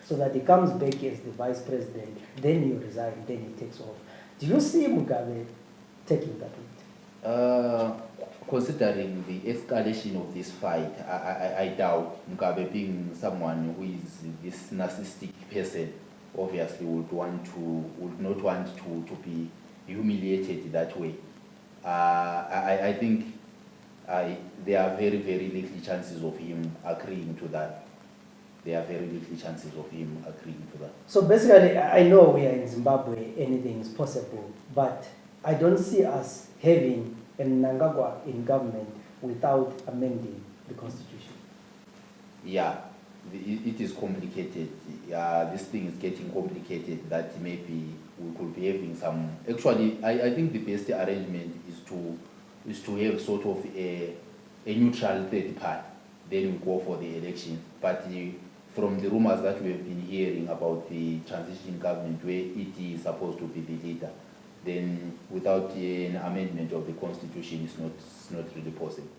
So that he comes back as the vice president, then you resign, then he takes off. Do you see Mugabe taking that route? Considering the escalation of this fight, I doubt Mugabe, being someone who is this narcissistic person, obviously would not want to be humiliated that way. I think there are very, very little chances of him agreeing to that. There are very little chances of him agreeing to that. So basically, I know we are in Zimbabwe, anything is possible, but I don't see us having a Mnangagwa in government without amending the constitution. Yeah, it is complicated. This thing is getting complicated, that maybe we could be having some. Actually, I think the best arrangement is to have sort of a neutral third party. Then we go for the election. But from the rumors that we have been hearing about the transition government, where it is supposed to be the leader, then without an amendment of the constitution, it's not really possible.